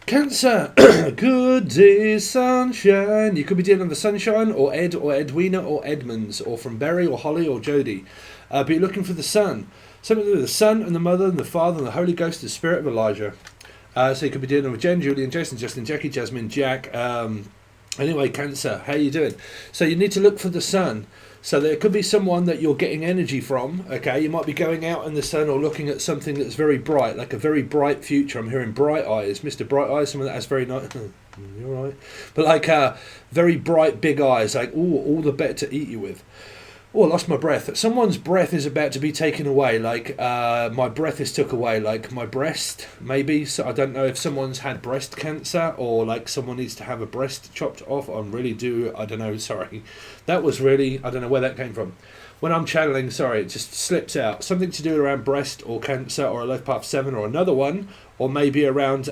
Cancer, good day, sunshine. You could be dealing with sunshine, or Ed, or Edwina, or Edmonds, or from Berry, or Holly, or Jody. But you're looking for the sun. Something to do with the Son, and the Mother, and the Father, and the Holy Ghost, the Spirit of Elijah. So you could be dealing with Jen, Julian, Jason, Justin, Jackie, Jasmine, Jack. Anyway, Cancer, how you doing? So you need to look for the sun. So there could be someone that you're getting energy from, okay? You might be going out in the sun or looking at something that's very bright, like a very bright future. I'm hearing bright eyes. Mr. Bright Eyes, someone that has very nice... You're right. But like very bright, big eyes, like, ooh, all the better to eat you with. Oh, I lost my breath. Someone's breath is about to be taken away, like my breath is took away, like my breast, maybe. So I don't know if someone's had breast cancer or like someone needs to have a breast chopped off. I don't know, sorry. That was really, I don't know where that came from. When I'm channeling, sorry, it just slips out. Something to do around breast or cancer or a life path 7 or another one, or maybe around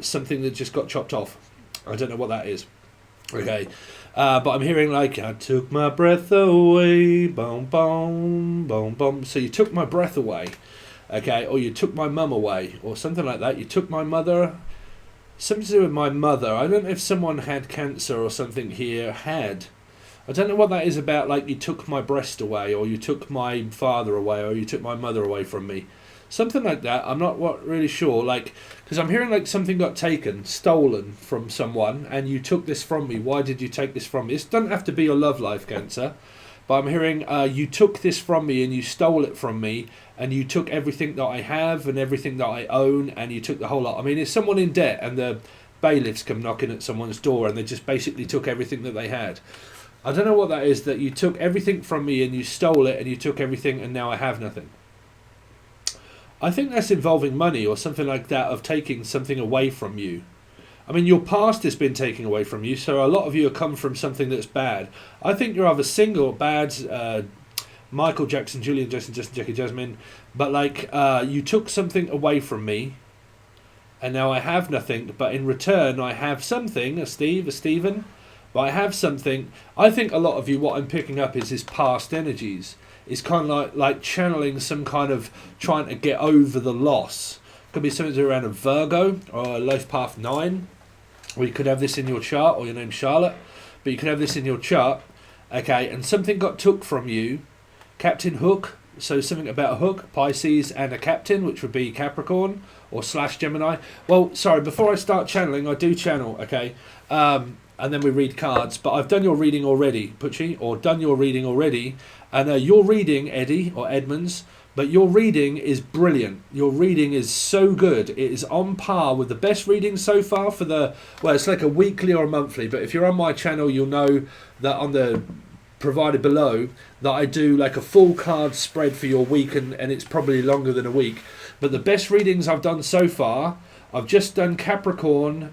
something that just got chopped off. I don't know what that is. Okay. But I'm hearing like, I took my breath away, boom, boom, boom, boom. So you took my breath away, okay, or you took my mum away, or something like that. You took my mother, something to do with my mother. I don't know if someone had cancer or something here, I don't know what that is about, like you took my breast away, or you took my father away, or you took my mother away from me. Something like that. I'm not really sure, like, because I'm hearing like something got taken, stolen from someone, and you took this from me. Why did you take this from me? It doesn't have to be your love life, Cancer, but I'm hearing you took this from me and you stole it from me, and you took everything that I have and everything that I own, and you took the whole lot. I mean, is someone in debt and the bailiffs come knocking at someone's door and they just basically took everything that they had? I don't know what that is, that you took everything from me and you stole it and you took everything and now I have nothing. I think that's involving money or something like that, of taking something away from you. I mean, your past has been taken away from you, so a lot of you have come from something that's bad. I think you're either single or bad, Michael Jackson, Julian, Jason, Justin, Jackie, Jasmine, but like you took something away from me, and now I have nothing, but in return I have something, a Stephen, but I have something. I think a lot of you, what I'm picking up is his past energies. It's kind of like channeling some kind of trying to get over the loss. Could be something around a Virgo or a life path 9, or you could have this in your chart, or your name's Charlotte, but you could have this in your chart, okay, and something got took from you. Captain Hook, so something about a hook, Pisces, and a captain, which would be Capricorn or / Gemini. Well, sorry, before I start channeling, I do channel, okay, and then we read cards, but I've done your reading already, Pucci, or done your reading already, and your reading, Eddie, or Edmonds, but your reading is brilliant. Your reading is so good. It is on par with the best reading so far for the, well, it's like a weekly or a monthly, but if you're on my channel, you'll know that on the provided below, that I do like a full card spread for your week, and it's probably longer than a week. But the best readings I've done so far, I've just done Capricorn,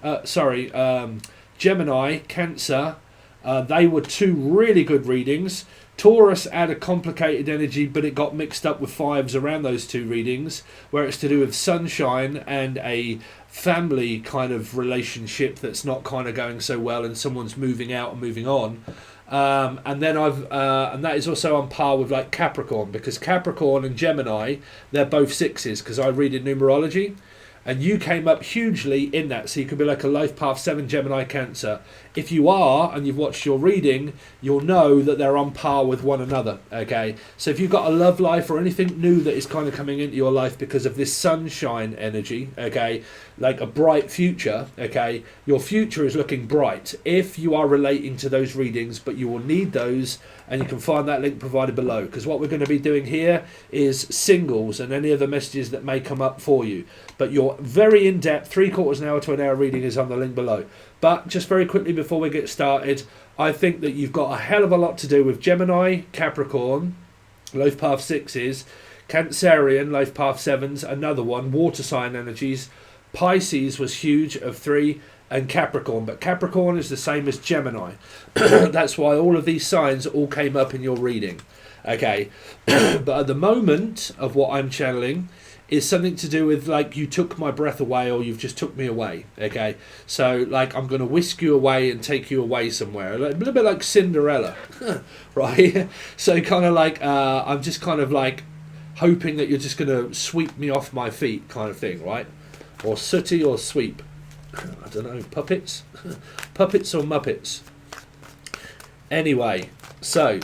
Gemini, Cancer. They were 2 really good readings. Taurus had a complicated energy, but it got mixed up with 5s around those 2 readings, where it's to do with sunshine and a family kind of relationship that's not kind of going so well, and someone's moving out and moving on. And then and that is also on par with like Capricorn, because Capricorn and Gemini, they're both 6s, because I read in numerology. And you came up hugely in that, so you could be like a life path 7 Gemini Cancer. If you are, and you've watched your reading, you'll know that they're on par with one another, okay? So if you've got a love life or anything new that is kind of coming into your life because of this sunshine energy, okay, like a bright future, okay, your future is looking bright if you are relating to those readings, but you will need those, and you can find that link provided below, because what we're going to be doing here is singles and any other messages that may come up for you. But your very in-depth 3/4 an hour to an hour reading is on the link below. But just very quickly before we get started, I think that you've got a hell of a lot to do with Gemini, Capricorn, life path 6s, Cancerian, life path 7s, another one, water sign energies. Pisces was huge of 3, and Capricorn, but Capricorn is the same as Gemini. That's why all of these signs all came up in your reading, okay? But at the moment of what I'm channeling is something to do with like you took my breath away, or you've just took me away, okay? So like I'm going to whisk you away and take you away somewhere, a little bit like Cinderella, right? So kind of like I'm just kind of like hoping that you're just going to sweep me off my feet kind of thing, right? Or sooty or sweep. I don't know, puppets? Puppets or Muppets? Anyway, so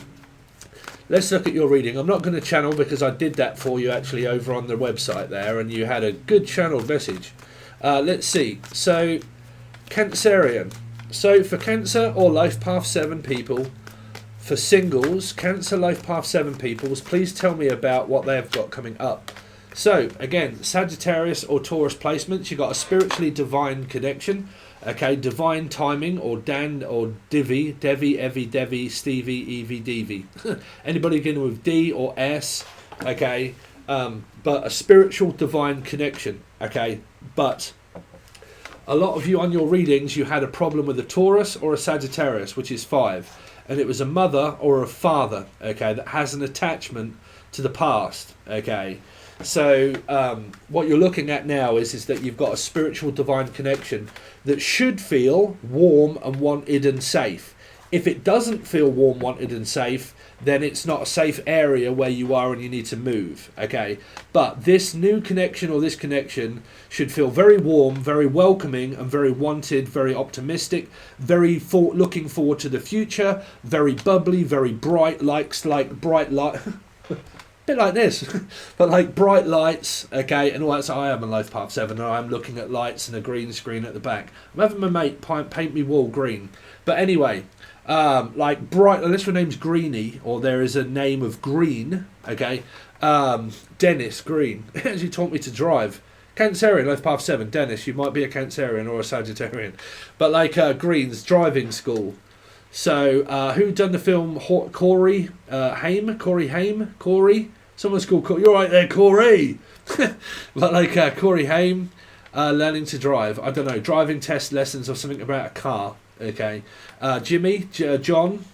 let's look at your reading. I'm not going to channel because I did that for you actually over on the website there, and you had a good channeled message. Let's see. So, Cancerian. So, for Cancer or Life Path 7 people, for singles, Cancer Life Path 7 peoples, please tell me about what they've got coming up. So, again, Sagittarius or Taurus placements, you've got a spiritually divine connection, okay, divine timing, or Dan, or Devi, Evie, Devi, Stevie, Evie, Devi. Anybody beginning with D or S, okay, but a spiritual divine connection, okay, but a lot of you on your readings, you had a problem with a Taurus or a Sagittarius, which is 5, and it was a mother or a father, okay, that has an attachment to the past, okay. So what you're looking at now is that you've got a spiritual divine connection that should feel warm and wanted and safe. If it doesn't feel warm, wanted and safe, then it's not a safe area where you are and you need to move, okay? But this new connection or this connection should feel very warm, very welcoming and very wanted, very optimistic, very looking forward to the future, very bubbly, very bright, like bright light... bit like this, but like bright lights, okay, and all that. So I am a Life Path 7 and I'm looking at lights and a green screen at the back. I'm having my mate paint me wall green. But anyway, like bright, unless your name's Greeny, or there is a name of Green, okay, Dennis Green, actually taught me to drive. Cancerian, Life Path 7, Dennis, you might be a Cancerian or a Sagittarian. But like Green's driving school. So, who done the film Corey Haim? Corey Haim? Corey? Someone's called Corey. You're right there, Corey! But like Corey Haim, learning to drive. I don't know, driving test lessons or something about a car. Okay. Jimmy, John.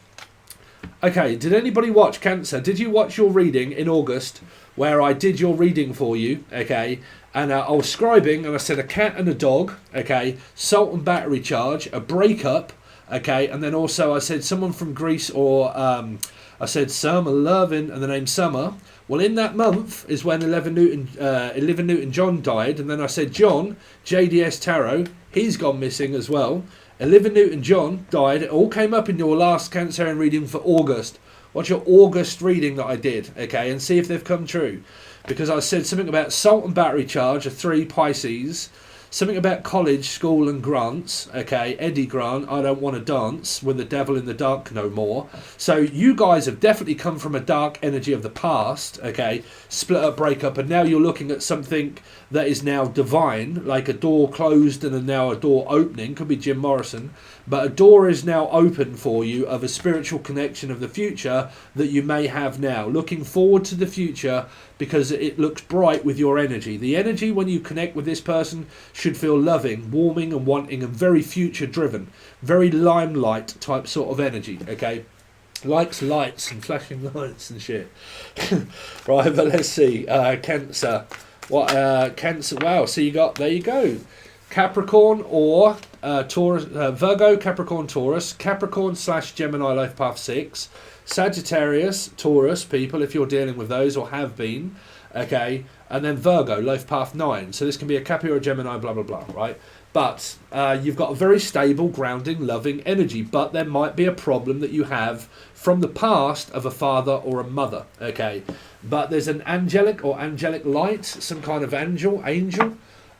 Okay, did anybody watch Cancer? Did you watch your reading in August where I did your reading for you? Okay. And I was scribing and I said a cat and a dog. Okay. Salt and battery charge. A breakup. Okay, and then also I said someone from Greece, or I said Summer Lovin' and the name Summer. Well, in that month is when Olivia Newton-John died, and then I said John, JDS Tarot, he's gone missing as well. Olivia Newton-John died. It all came up in your last Cancerian reading for August. What's your August reading that I did? Okay, and see if they've come true. Because I said something about salt and battery charge, a 3 Pisces. Something about college, school and grants. Okay, Eddie Grant, I don't want to dance with the devil in the dark no more. So you guys have definitely come from a dark energy of the past. Okay, split up, break up, and now you're looking at something that is now divine, like a door closed and now a door opening. Could be Jim Morrison. But a door is now open for you of a spiritual connection of the future that you may have now. Looking forward to the future because it looks bright with your energy. The energy when you connect with this person should feel loving, warming and wanting and very future driven. Very limelight type sort of energy, okay? Likes lights and flashing lights and shit. Right, but let's see. Cancer. What Cancer? Wow, so you got, there you go. Capricorn or Taurus, Virgo, Capricorn, Taurus, Capricorn / Gemini Life Path 6, Sagittarius, Taurus people if you're dealing with those or have been, okay, and then Virgo Life Path 9. So this can be a Capri or a Gemini, blah blah blah, right? But you've got a very stable, grounding, loving energy, but there might be a problem that you have from the past of a father or a mother, okay? But there's an angelic or angelic light, some kind of angel.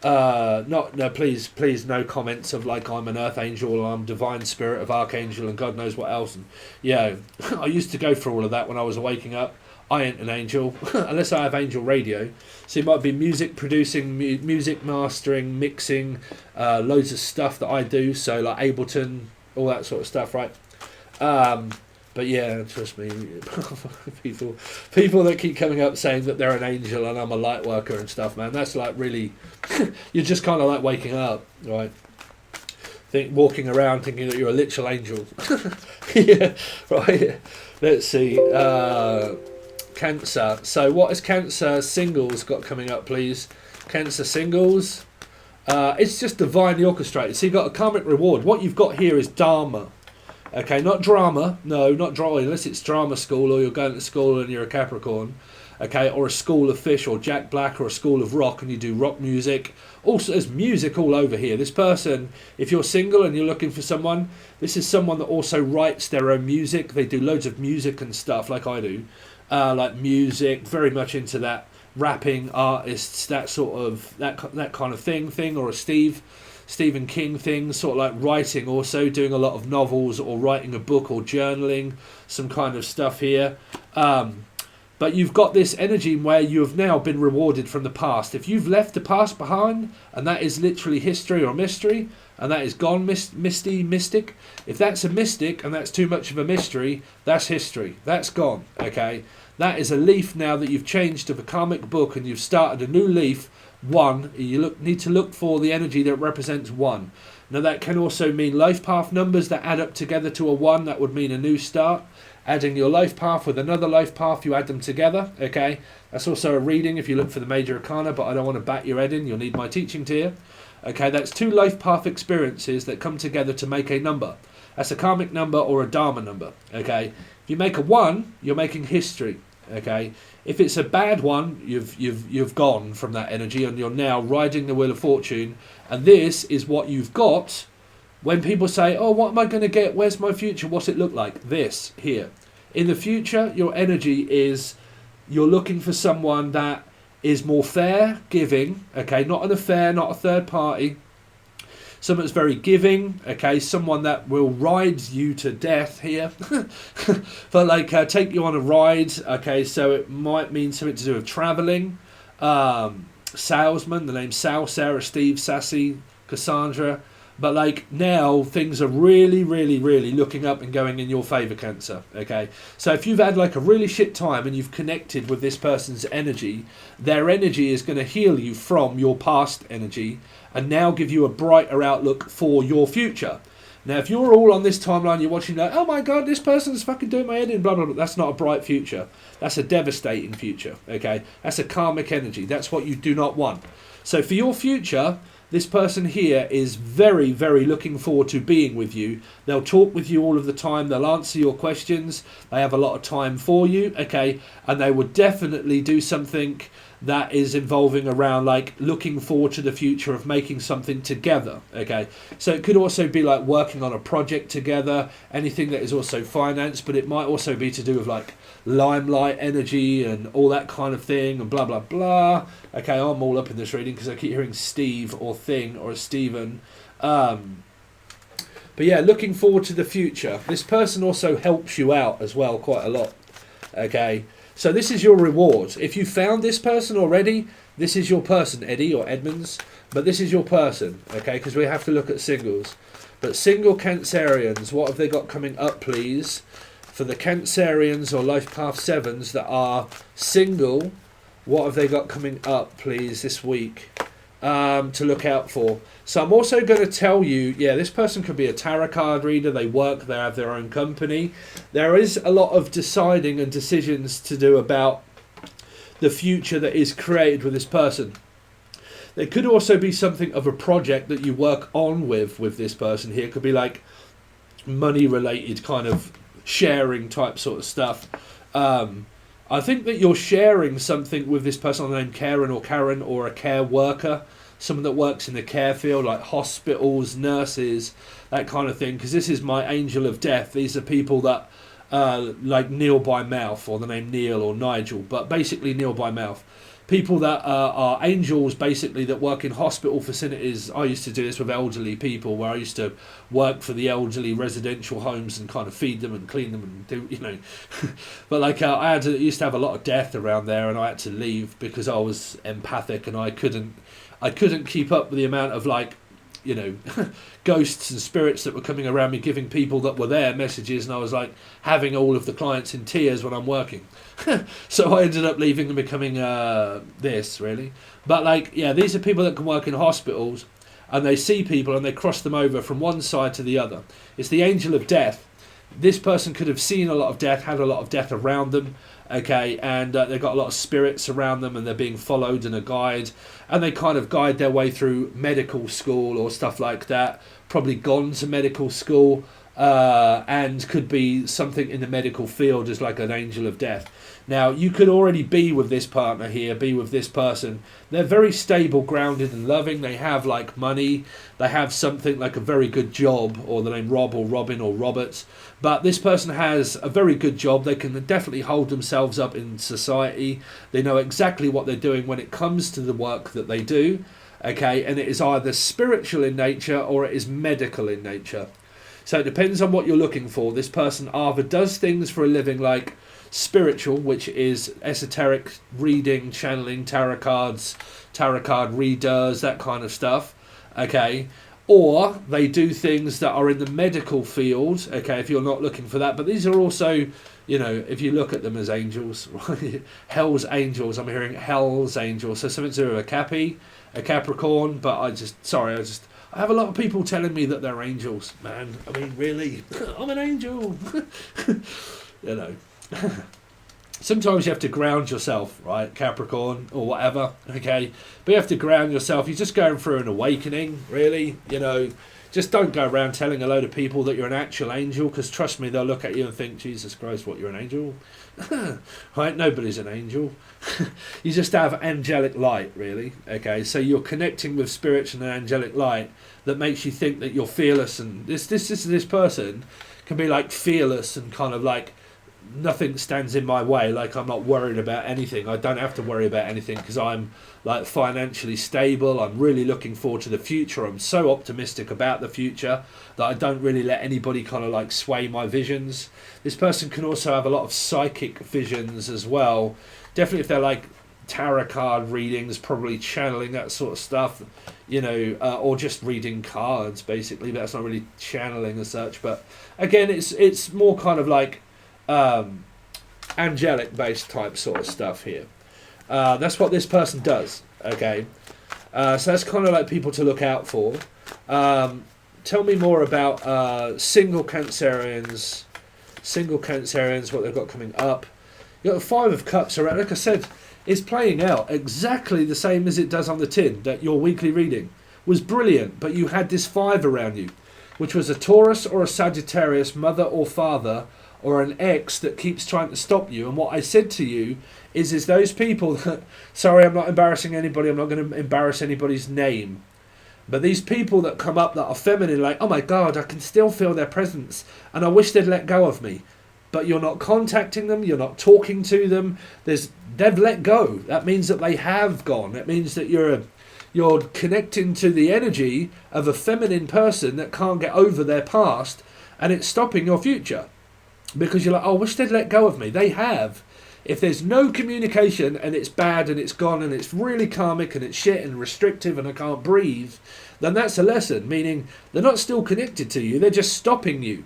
No, please, no comments of like I'm an earth angel or I'm divine spirit of archangel and God knows what else. And yeah, I used to go through all of that when I was waking up. I ain't an angel unless I have angel radio. So it might be music producing, music mastering, mixing, loads of stuff that I do. So like Ableton, all that sort of stuff, right? But yeah, trust me, people that keep coming up saying that they're an angel and I'm a light worker and stuff, man, that's like really, you're just kind of like waking up, right? Walking around thinking that you're a literal angel. Yeah, right. Let's see. Cancer. So what has Cancer singles got coming up, please? Cancer singles. It's just divinely orchestrated. So you've got a karmic reward. What you've got here is dharma. Okay, not drama. No, not drama, unless it's drama school or you're going to school and you're a Capricorn. okay, or a school of fish, or Jack Black, or a school of rock, and you do rock music. Also, there's music all over here. This person, if you're single and you're looking for someone, this is someone that also writes their own music. They do loads of music and stuff like I do, like music, very much into that, rapping artists, that sort of, that kind of thing, or a Stephen King thing, sort of like writing, also doing a lot of novels or writing a book or journaling, some kind of stuff here. But you've got this energy where you have now been rewarded from the past. If you've left the past behind, and that is literally history or mystery, and that is gone, mystic. If that's a mystic and that's too much of a mystery, that's history. That's gone, okay? That is a leaf now that you've changed to the karmic book, and you've started a new leaf, 1. You need to look for the energy that represents 1. Now that can also mean life path numbers that add up together to a 1. That would mean a new start. Adding your life path with another life path, you add them together, okay? That's also a reading if you look for the major arcana, but I don't want to bat your head in. You'll need my teaching tier. Okay, that's 2 life path experiences that come together to make a number. That's a karmic number or a dharma number, okay? If you make a 1, you're making history, okay? If it's a bad one, you've gone from that energy, and you're now riding the wheel of fortune, and this is what you've got. When people say, oh, what am I going to get? Where's my future? What's it look like? This, here. In the future, your energy is, you're looking for someone that is more fair, giving, okay? Not an affair, not a third party. Someone that's very giving, okay? Someone that will ride you to death here. But like, take you on a ride, okay? So it might mean something to do with travelling. Salesman, the name's Sal, Sarah, Steve, Sassy, Cassandra. But like now things are really, really, really looking up and going in your favour, Cancer. Okay. So if you've had like a really shit time and you've connected with this person's energy, their energy is going to heal you from your past energy and now give you a brighter outlook for your future. Now, if you're all on this timeline, you're watching like, oh my God, this person's fucking doing my head in, blah, blah, blah. That's not a bright future. That's a devastating future. Okay. That's a karmic energy. That's what you do not want. So for your future, this person here is very, very looking forward to being with you. They'll talk with you all of the time. They'll answer your questions. They have a lot of time for you, okay? And they would definitely do something that is involving around like looking forward to the future of making something together, okay? So it could also be like working on a project together, anything that is also finance, but it might also be to do with like limelight energy and all that kind of thing and blah, blah, blah. Okay, I'm all up in this reading because I keep hearing Steve or Thing or Stephen. But yeah, looking forward to the future. This person also helps you out as well quite a lot, okay? So this is your reward. If you found this person already, this is your person, Eddie or Edmonds. But this is your person, okay? Because we have to look at singles. But single Cancerians, what have they got coming up, please? For the Cancerians or Life Path 7s that are single, what have they got coming up, please, this week to look out for? So I'm also going to tell you, yeah, this person could be a tarot card reader. They work, they have their own company. There is a lot of deciding and decisions to do about the future that is created with this person. There could also be something of a project that you work on with this person here. It could be like money related kind of sharing type sort of stuff. I think that you're sharing something with this person named Karen or a care worker, someone that works in the care field like hospitals, nurses, that kind of thing, because this is my angel of death. These are people that like Neil by mouth, or the name Neil or Nigel, but basically Neil by mouth. People that are angels, basically, that work in hospital facilities. I used to do this with elderly people, where I used to work for the elderly residential homes and kind of feed them and clean them and do, you know. But like I used to have a lot of death around there, and I had to leave because I was empathic and I couldn't keep up with the amount of like, you know, ghosts and spirits that were coming around me, giving people that were there messages, and I was like having all of the clients in tears when I'm working. So I ended up leaving and becoming this, really. But like, yeah, these are people that can work in hospitals, and they see people and they cross them over from one side to the other. It's the angel of death. This person could have seen a lot of death, had a lot of death around them, okay, and they've got a lot of spirits around them, and they're being followed in a guide, and they kind of guide their way through medical school or stuff like that, probably gone to medical school, and could be something in the medical field as like an angel of death. Now, you could already be with this partner here, be with this person. They're very stable, grounded and loving. They have like money. They have something like a very good job, or the name Rob or Robin or Roberts. But this person has a very good job. They can definitely hold themselves up in society. They know exactly what they're doing when it comes to the work that they do. Okay, and it is either spiritual in nature or it is medical in nature. So it depends on what you're looking for. This person either does things for a living like spiritual, which is esoteric reading, channeling, tarot card readers, that kind of stuff, okay, or they do things that are in the medical field, okay, if you're not looking for that. But these are also, you know, if you look at them as angels, right? Hell's angels, I'm hearing hell's angels, so something to do with a Cappy, a Capricorn. But I have a lot of people telling me that they're angels, man. I mean, really, I'm an angel. You know. Sometimes you have to ground yourself, right, Capricorn or whatever, okay, but you have to ground yourself. You're just going through an awakening, really, you know. Just don't go around telling a load of people that you're an actual angel, because trust me, they'll look at you and think, Jesus Christ, what, you're an angel? Right, nobody's an angel. You just have angelic light, really, okay, so you're connecting with spirits and an angelic light that makes you think that you're fearless. And this person can be like fearless and kind of like, nothing stands in my way, like I'm not worried about anything. I don't have to worry about anything because I'm like financially stable. I'm really looking forward to the future. I'm so optimistic about the future that I don't really let anybody kind of like sway my visions. This person can also have a lot of psychic visions as well. Definitely if they're like tarot card readings, probably channeling, that sort of stuff, you know, or just reading cards basically, but that's not really channeling as such. But again, it's more kind of like angelic based type sort of stuff here. That's what this person does, okay, so that's kind of like people to look out for. Tell me more about single Cancerians, what they've got coming up. You've got the Five of Cups around, like I said, it's playing out exactly the same as it does on the tin. That your weekly reading was brilliant, but you had this five around you, which was a Taurus or a Sagittarius, mother or father, or an ex that keeps trying to stop you. And what I said to you is those people that, sorry, I'm not embarrassing anybody, I'm not going to embarrass anybody's name, but these people that come up that are feminine, like, oh my God, I can still feel their presence and I wish they'd let go of me. But you're not contacting them, you're not talking to them, they've let go. That means that they have gone. It means that you're connecting to the energy of a feminine person that can't get over their past, and it's stopping your future. Because you're like, oh, I wish they'd let go of me. They have. If there's no communication and it's bad and it's gone and it's really karmic and it's shit and restrictive and I can't breathe, then that's a lesson, meaning they're not still connected to you, they're just stopping you.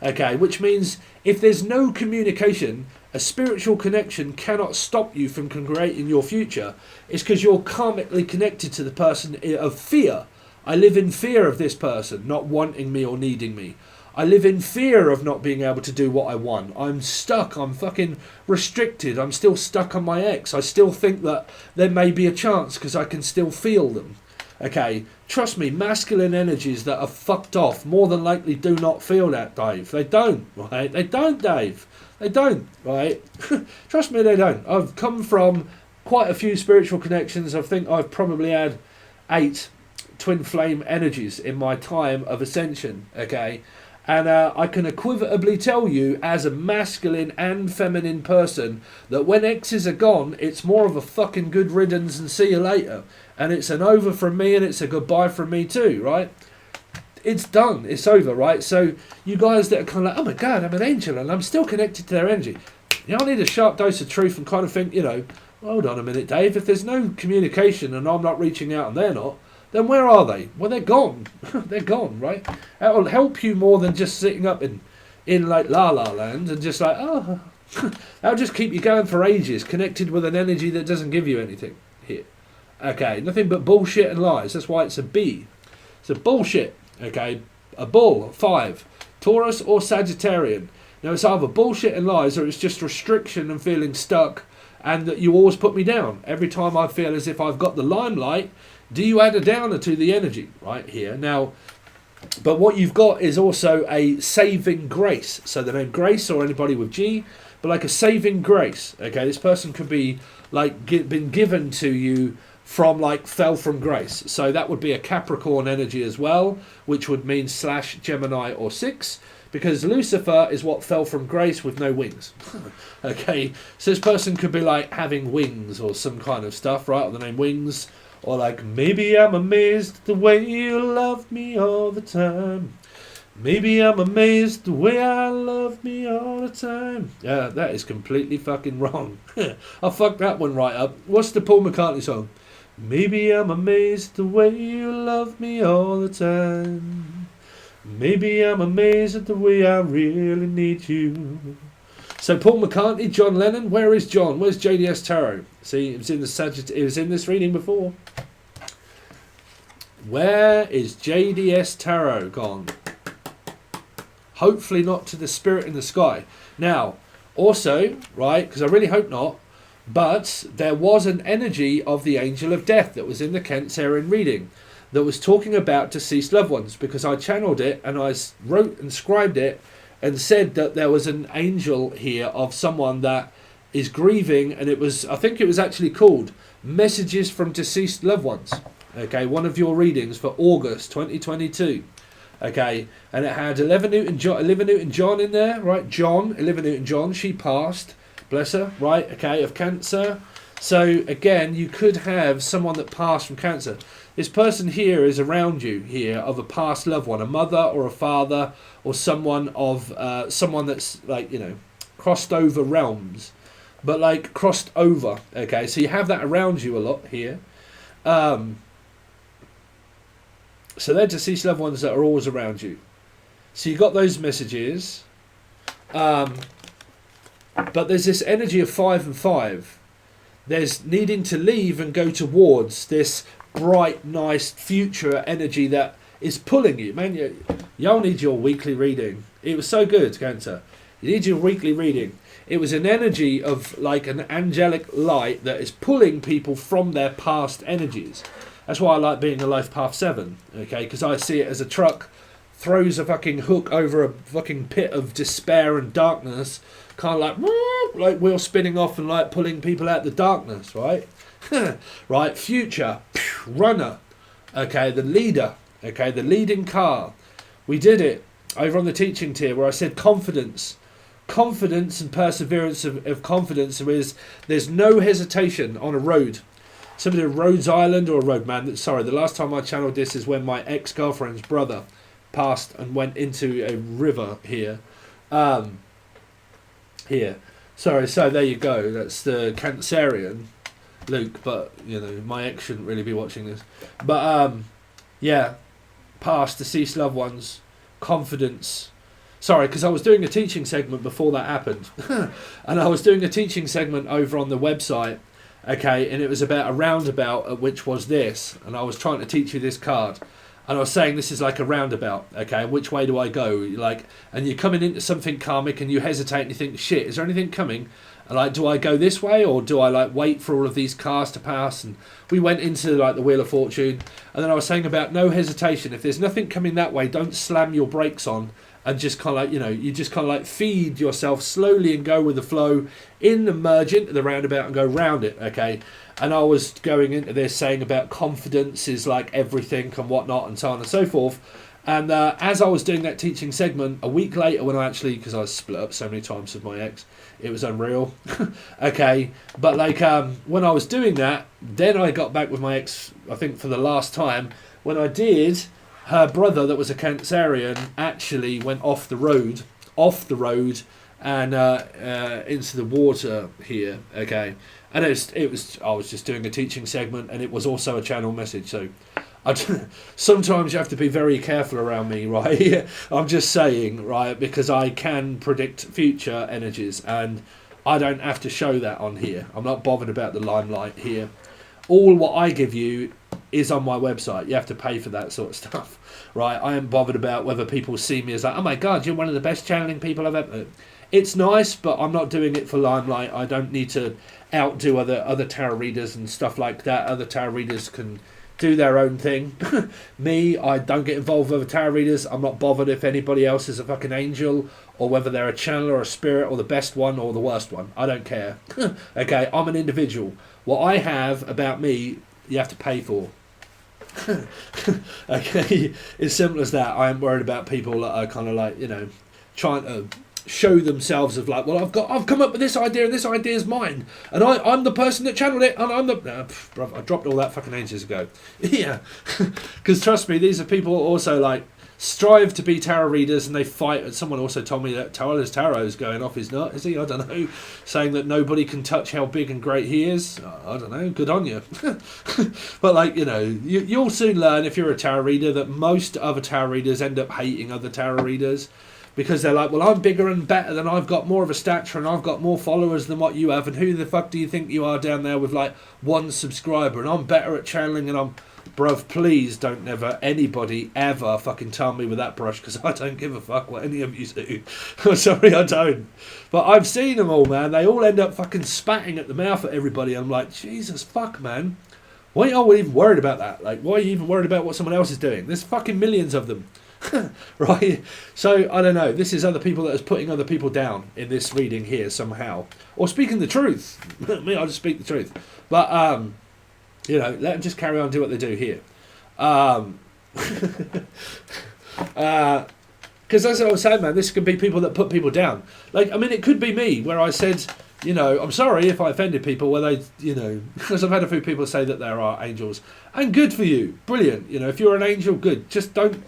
Okay, which means if there's no communication, a spiritual connection cannot stop you from creating your future. It's because you're karmically connected to the person of fear. I live in fear of this person not wanting me or needing me. I live in fear of not being able to do what I want. I'm stuck. I'm fucking restricted. I'm still stuck on my ex. I still think that there may be a chance because I can still feel them. Okay, trust me, masculine energies that are fucked off more than likely do not feel that, Dave. They don't, right? They don't, Dave. They don't, right? Trust me, they don't. I've come from quite a few spiritual connections. I think I've probably had 8 twin flame energies in my time of ascension, okay? And I can equivocally tell you, as a masculine and feminine person, that when exes are gone, it's more of a fucking good riddance and see you later. And it's an over from me and it's a goodbye from me too, right? It's done. It's over, right? So you guys that are kind of like, oh my God, I'm an angel and I'm still connected to their energy. Y'all need a sharp dose of truth and kind of think, you know, hold on a minute, Dave. If there's no communication and I'm not reaching out and they're not, then where are they? Well, they're gone. They're gone, right? That'll help you more than just sitting up in like La La Land and just like, oh. That'll just keep you going for ages, connected with an energy that doesn't give you anything here. Okay, nothing but bullshit and lies. That's why it's a B. It's a bullshit, okay? A bull, 5. Taurus or Sagittarian. Now, it's either bullshit and lies or it's just restriction and feeling stuck and that you always put me down. Every time I feel as if I've got the limelight, do you add a downer to the energy right here? Now, But what you've got is also a saving grace. So the name Grace, or anybody with G, but like a saving grace. Okay, this person could be like been given to you from like fell from grace. So that would be a Capricorn energy as well, which would mean / Gemini or 6, because Lucifer is what fell from grace with no wings. Okay, so this person could be like having wings or some kind of stuff, right? Or the name Wings. Or like, maybe I'm amazed at the way you love me all the time. Maybe I'm amazed the way I love me all the time. Yeah, that is completely fucking wrong. I fucked that one right up. What's the Paul McCartney song? Maybe I'm amazed the way you love me all the time. Maybe I'm amazed at the way I really need you. So Paul McCartney, John Lennon, where is John? Where's JDS Tarot? See, it was in the it was in this reading before. Where is JDS Tarot gone? Hopefully not to the spirit in the sky. Now, also, right, because I really hope not, but there was an energy of the angel of death that was in the Cancerian reading that was talking about deceased loved ones, because I channeled it and I wrote and scribed it and said that there was an angel here of someone that is grieving, and it was, I think it was actually called Messages from Deceased Loved Ones. Okay, one of your readings for August 2022. Okay, and it had Olivia Newton-John in there, right? Olivia Newton-John, she passed, bless her, right? Okay, of cancer. So again, you could have someone that passed from cancer. This person here is around you here of a past loved one, a mother or a father, or someone of someone that's like, you know, crossed over realms, but like crossed over. Okay, so you have that around you a lot here. So they're deceased loved ones that are always around you. So you got those messages, but there's this energy of 5 and 5. There's needing to leave and go towards this bright, nice future energy that is pulling you. Man, y'all need your weekly reading. It was so good, Cancer. You need your weekly reading. It was an energy of like an angelic light that is pulling people from their past energies. That's why I like being a Life Path 7, okay? Because I see it as a truck throws a fucking hook over a fucking pit of despair and darkness, kind of like wheel spinning off and like pulling people out the darkness, right? Right, future, runner, okay, the leader, okay, the leading car. We did it over on the teaching tier where I said confidence and perseverance of confidence is there's no hesitation on a road. Somebody in Rhodes Island or a roadman. Sorry, the last time I channeled this is when my ex-girlfriend's brother passed and went into a river here. Here. Sorry, so there you go. That's the Cancerian, Luke, but, you know, my ex shouldn't really be watching this. But, yeah, past, deceased loved ones, confidence. Sorry, because I was doing a teaching segment before that happened. And I was doing a teaching segment over on the website. Okay, and it was about a roundabout, which was this, and I was trying to teach you this card, and I was saying this is like a roundabout. Okay, which way do I go? Like, and you're coming into something karmic, and you hesitate, and you think, shit, is there anything coming? And like, do I go this way, or do I like wait for all of these cars to pass? And we went into like the Wheel of Fortune, and then I was saying about no hesitation. If there's nothing coming that way, don't slam your brakes on. And just kind of like, you know, you just kind of like feed yourself slowly and go with the flow in and merge into the roundabout and go round it, okay? And I was going into this saying about confidence is like everything and whatnot and so on and so forth. And as I was doing that teaching segment, a week later when I actually, because I was split up so many times with my ex, it was unreal, okay? But like when I was doing that, then I got back with my ex, I think for the last time. When I did, her brother that was a Cancerian actually went off the road and into the water here, okay? And it was I was just doing a teaching segment, and it was also a channel message, so sometimes you have to be very careful around me, right? I'm just saying, right, because I can predict future energies, and I don't have to show that on here. I'm not bothered about the limelight here. All what I give you is on my website. You have to pay for that sort of stuff, right? I am bothered about whether people see me as like, oh my god, you're one of the best channeling people I've ever. It's nice, but I'm not doing it for limelight. I don't need to outdo other tarot readers and stuff like that. Other tarot readers can do their own thing. Me, I don't get involved with other tarot readers. I'm not bothered if anybody else is a fucking angel, or whether they're a channeler or a spirit, or the best one or the worst one. I don't care. Okay, I'm an individual. What I have about me, you have to pay for. Okay, it's simple as that. I am worried about people that are kind of like, you know, trying to show themselves of like, well, I've come up with this idea and this idea is mine, and I'm the person that channeled it, and I'm the bruv, I dropped all that fucking ages ago. Yeah, because trust me, these are people who also like strive to be tarot readers, and they fight. Someone also told me that Tyler's tarot is going off his nut, is he? I don't know, saying that nobody can touch how big and great he is. I don't know, good on you. But like, you know, you'll soon learn if you're a tarot reader that most other tarot readers end up hating other tarot readers, because they're like, well, I'm bigger and better, than I've got more of a stature, and I've got more followers than what you have, and who the fuck do you think you are down there with like 1 subscriber, and I'm better at channeling, and I'm... Bruv, please don't never anybody ever fucking tell me with that brush, because I don't give a fuck what any of you do. I'm sorry, I don't. But I've seen them all, man. They all end up fucking spatting at the mouth at everybody. I'm like, Jesus fuck, man. Why are you even worried about that? Like, why are you even worried about what someone else is doing? There's fucking millions of them. Right? So, I don't know. This is other people that is putting other people down in this reading here somehow. Or speaking the truth. Me, I just speak the truth. But, you know, let them just carry on and do what they do here. Because that's what I was saying, man. This could be people that put people down. Like, I mean, it could be me, where I said, you know, I'm sorry if I offended people, where they, you know, because I've had a few people say that there are angels. And good for you. Brilliant. You know, if you're an angel, good. Just don't,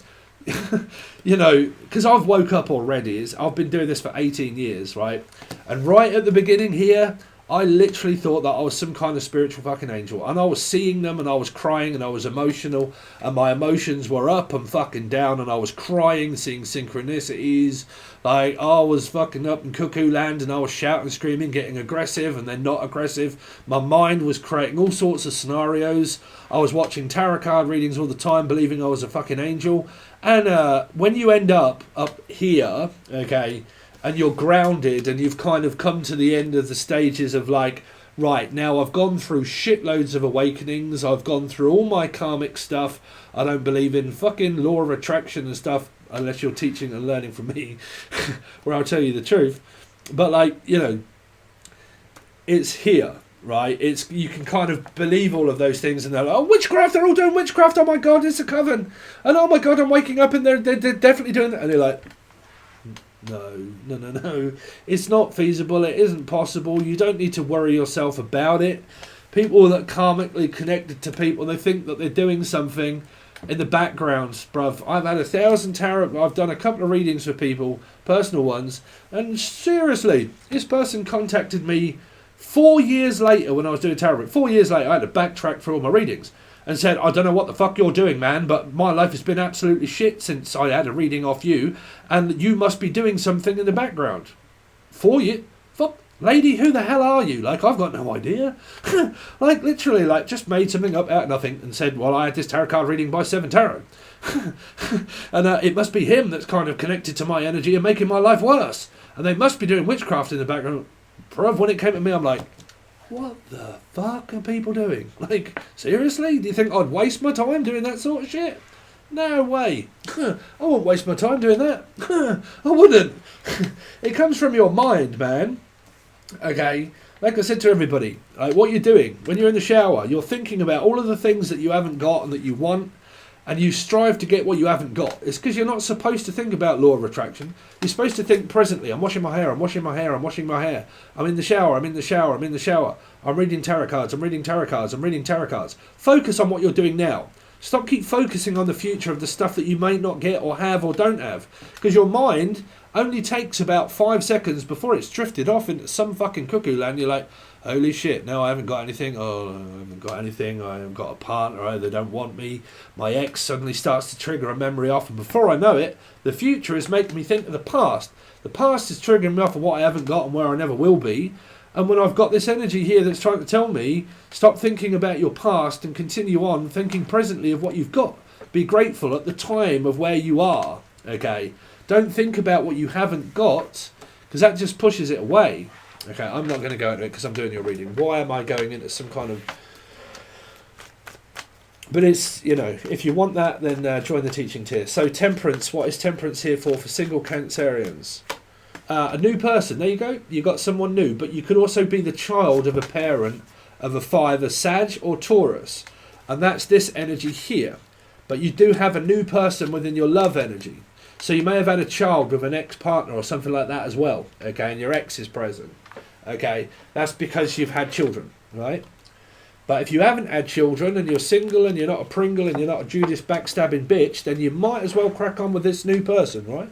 you know, because I've woke up already. I've been doing this for 18 years, right? And right at the beginning here, I literally thought that I was some kind of spiritual fucking angel, and I was seeing them, and I was crying, and I was emotional, and my emotions were up and fucking down, and I was crying, seeing synchronicities, like I was fucking up in cuckoo land, and I was shouting, screaming, getting aggressive, and then not aggressive. My mind was creating all sorts of scenarios. I was watching tarot card readings all the time, believing I was a fucking angel, and when you end up here, okay, and you're grounded, and you've kind of come to the end of the stages of like, right, now I've gone through shitloads of awakenings, I've gone through all my karmic stuff, I don't believe in fucking law of attraction and stuff, unless you're teaching and learning from me, where I'll tell you the truth. But like, you know, it's here, right? It's, you can kind of believe all of those things, and they're like, oh, witchcraft, they're all doing witchcraft, oh my god, it's a coven, and oh my god, I'm waking up and they're definitely doing that, and you're like, no. It's not feasible. It isn't possible. You don't need to worry yourself about it. People that karmically connected to people, they think that they're doing something in the background, bruv. I've had 1,000 tarot. I've done a couple of readings for people, personal ones, and seriously, this person contacted me 4 years later when I was doing tarot. 4 years later, I had to backtrack through all my readings, and said, I don't know what the fuck you're doing, man, but my life has been absolutely shit since I had a reading off you, and you must be doing something in the background. 4 years? Fuck, lady, who the hell are you? Like, I've got no idea. Like, literally, like, just made something up out of nothing and said, well, I had this tarot card reading by Seven Tarot. And it must be him that's kind of connected to my energy and making my life worse. And they must be doing witchcraft in the background. Bruv, when it came to me, I'm like, what the fuck are people doing? Like, seriously? Do you think I'd waste my time doing that sort of shit? No way. I wouldn't waste my time doing that. I wouldn't. It comes from your mind, man. Okay? Like I said to everybody, like, what you're doing when you're in the shower, you're thinking about all of the things that you haven't got and that you want, and you strive to get what you haven't got. It's because you're not supposed to think about law of attraction. You're supposed to think presently. I'm washing my hair, I'm washing my hair, I'm washing my hair. I'm in the shower, I'm in the shower, I'm in the shower. I'm reading tarot cards, I'm reading tarot cards, I'm reading tarot cards. Focus on what you're doing now. Stop keep focusing on the future of the stuff that you may not get or have or don't have. Because your mind only takes about 5 seconds before it's drifted off into some fucking cuckoo land. You're like, holy shit, no, I haven't got anything. Oh, I haven't got anything. I haven't got a partner. They don't want me. My ex suddenly starts to trigger a memory off. And before I know it, the future is making me think of the past. The past is triggering me off of what I haven't got and where I never will be. And when I've got this energy here that's trying to tell me, stop thinking about your past and continue on thinking presently of what you've got. Be grateful at the time of where you are. Okay? Don't think about what you haven't got, because that just pushes it away. Okay, I'm not going to go into it because I'm doing your reading. Why am I going into some kind of... But it's, you know, if you want that, then join the teaching tier. So temperance, what is temperance here for single Cancerians? A new person, there you go. You got someone new, but you could also be the child of a parent of a 5, a Sag or Taurus. And that's this energy here. But you do have a new person within your love energy. So you may have had a child with an ex-partner or something like that as well. Okay, and your ex is present. Okay, that's because you've had children, right? But if you haven't had children and you're single and you're not a Pringle and you're not a Judas backstabbing bitch, then you might as well crack on with this new person, right?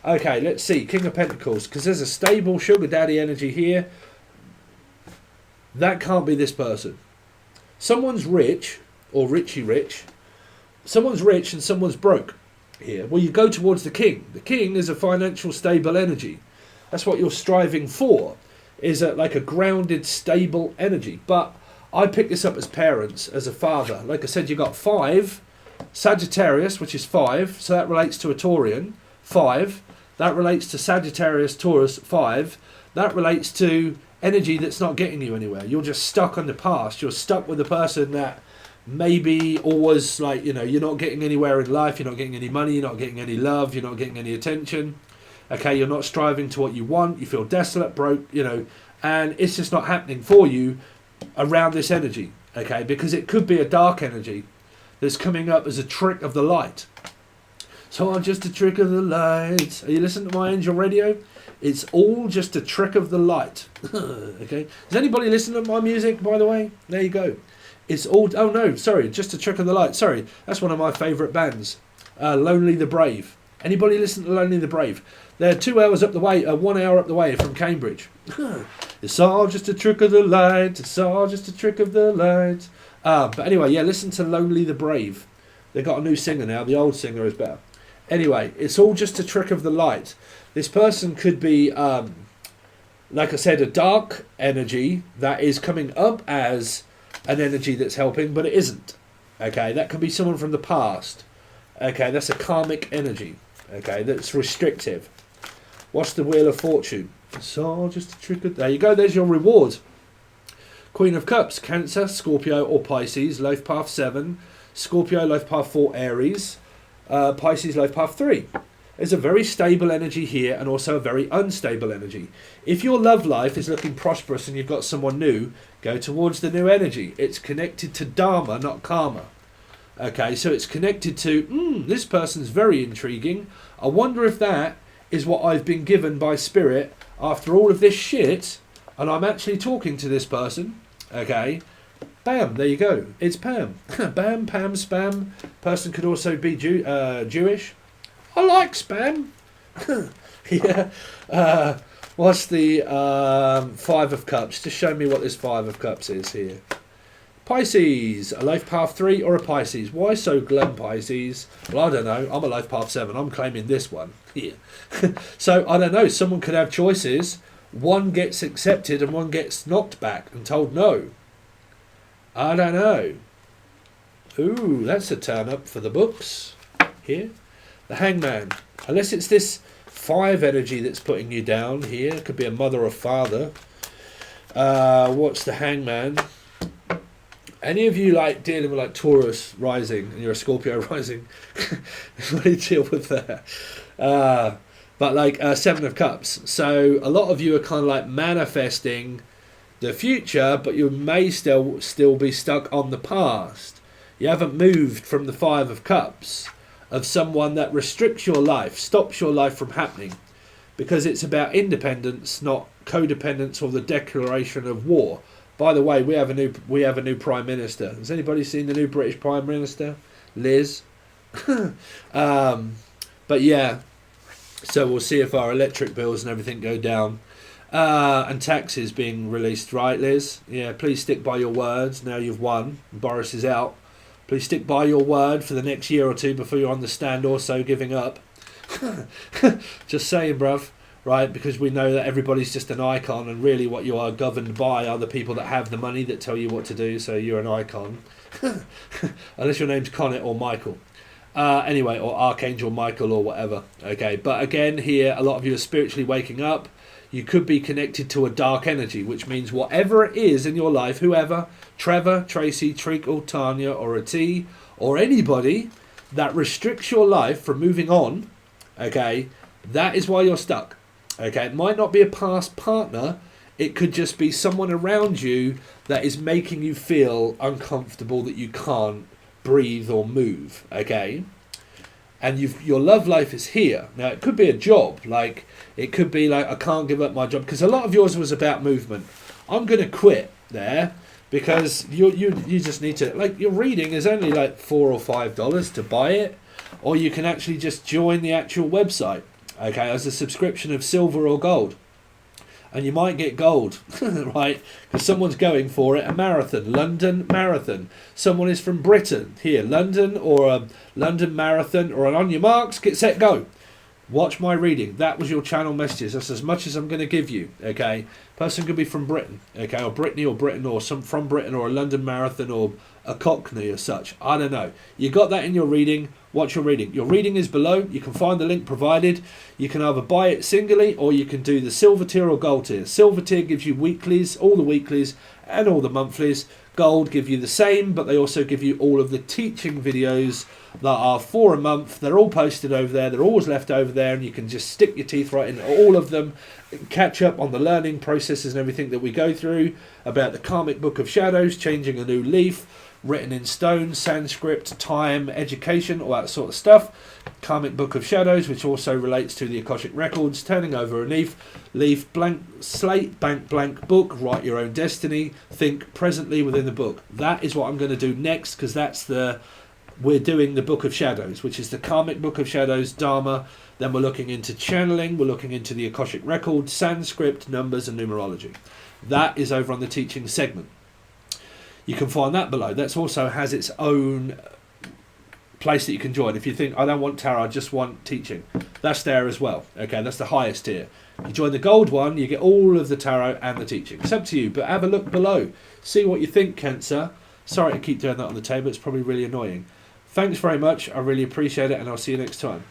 Okay, let's see. King of Pentacles, because there's a stable sugar daddy energy here. That can't be this person. Someone's rich, or richy rich. Someone's rich and someone's broke here. Well, you go towards the king. The king is a financial stable energy. That's what you're striving for, is like a grounded, stable energy. But I pick this up as parents, as a father. Like I said, you got 5, Sagittarius, which is 5, so that relates to a Taurian, 5. That relates to Sagittarius, Taurus, 5. That relates to energy that's not getting you anywhere. You're just stuck on the past. You're stuck with a person that maybe always, like, you know, you're not getting anywhere in life. You're not getting any money. You're not getting any love. You're not getting any attention. Okay, you're not striving to what you want. You feel desolate, broke, you know, and it's just not happening for you around this energy. Okay, because it could be a dark energy that's coming up as a trick of the light. So I'm just a trick of the light. Are you listening to my angel radio? It's all just a trick of the light. Okay. Does anybody listen to my music, by the way? There you go. It's all... Oh, no, sorry. Just a trick of the light. Sorry. That's one of my favourite bands. Lonely the Brave. Anybody listen to Lonely the Brave? They're 2 hours up the way, 1 hour up the way from Cambridge. It's all just a trick of the light. It's all just a trick of the light. But anyway, yeah, listen to Lonely the Brave. They've got a new singer now. The old singer is better. Anyway, it's all just a trick of the light. This person could be, like I said, a dark energy that is coming up as an energy that's helping, but it isn't. Okay, that could be someone from the past. Okay, that's a karmic energy. Okay, that's restrictive. What's the Wheel of Fortune? It's all just a trick of... There you go, there's your reward. Queen of Cups, Cancer, Scorpio or Pisces, life path 7. Scorpio, life path 4, Aries. Pisces, life path 3. There's a very stable energy here and also a very unstable energy. If your love life is looking prosperous and you've got someone new, go towards the new energy. It's connected to Dharma, not Karma. Okay, so it's connected to, this person's very intriguing. I wonder if that is what I've been given by Spirit after all of this shit, and I'm actually talking to this person. Okay, bam, there you go. It's Pam. Bam, Pam, spam. Person could also be Jewish. I like spam. Yeah. What's the 5 of Cups? Just show me what this 5 of Cups is here. Pisces, a life path 3 or a Pisces. Why so glum, Pisces? Well, I don't know. I'm a life path 7. I'm claiming this one. Yeah. So, I don't know. Someone could have choices. One gets accepted and one gets knocked back and told no. I don't know. Ooh, that's a turn up for the books. Here. The Hangman. Unless it's this 5 energy that's putting you down here. It could be a mother or father. What's the Hangman? Any of you like dealing with like Taurus rising and you're a Scorpio rising? What do you deal with that? But like 7 of Cups. So a lot of you are kind of like manifesting the future, but you may still be stuck on the past. You haven't moved from the 5 of Cups of someone that restricts your life, stops your life from happening, because it's about independence, not codependence or the declaration of war. By the way, we have a new Prime Minister. Has anybody seen the new British Prime Minister? Liz. But yeah, so we'll see if our electric bills and everything go down. And taxes being released, right, Liz? Yeah, please stick by your words. Now you've won. Boris is out. Please stick by your word for the next year or two before you're on the stand also giving up. Just saying, bruv. Right, because we know that everybody's just an icon, and really what you are governed by are the people that have the money that tell you what to do, so you're an icon. Unless your name's Connett or Michael. Anyway, or Archangel Michael or whatever. Okay, but again, here, a lot of you are spiritually waking up. You could be connected to a dark energy, which means whatever it is in your life, whoever, Trevor, Tracy, Treacle, Tanya, or a T, or anybody that restricts your life from moving on, okay, that is why you're stuck. Okay, it might not be a past partner, it could just be someone around you that is making you feel uncomfortable, that you can't breathe or move, okay? And your love life is here. Now, it could be a job, like, it could be like, I can't give up my job, because a lot of yours was about movement. I'm going to quit there, because you just need to, like, your reading is only like $4 or $5 to buy it, or you can actually just join the actual website, okay, as a subscription of silver or gold. And you might get gold, right? Because someone's going for it, a marathon, London Marathon. Someone is from Britain, here, London, or a London Marathon, or an on your marks, get set, go. Watch my reading. That was your channel messages. That's as much as I'm going to give you, okay? Person could be from Britain, okay, or Brittany or Britain, or some from Britain, or a London Marathon, or a Cockney or such. I don't know. You got that in your reading. Watch your reading. Your reading is below. You can find the link provided. You can either buy it singly, or you can do the silver tier or gold tier. Silver tier gives you weeklies, all the weeklies, and all the monthlies. Gold give you the same, but they also give you all of the teaching videos that are for a month. They're all posted over there. They're always left over there, and you can just stick your teeth right into all of them, catch up on the learning processes and everything that we go through about the Karmic Book of Shadows, changing a new leaf, written in stone, Sanskrit, time, education, all that sort of stuff. Karmic Book of Shadows, which also relates to the Akashic Records, turning over a leaf, blank slate, blank book, write your own destiny, think presently within the book. That is what I'm going to do next, because we're doing the Book of Shadows, which is the Karmic Book of Shadows, Dharma. Then we're looking into channeling, we're looking into the Akashic Records, Sanskrit, numbers and numerology. That is over on the teaching segment. You can find that below. That also has its own place that you can join. If you think, I don't want tarot, I just want teaching, that's there as well. Okay, that's the highest tier. You join the gold one, you get all of the tarot and the teaching. It's up to you, but have a look below. See what you think, Cancer. Sorry to keep doing that on the table. It's probably really annoying. Thanks very much. I really appreciate it, and I'll see you next time.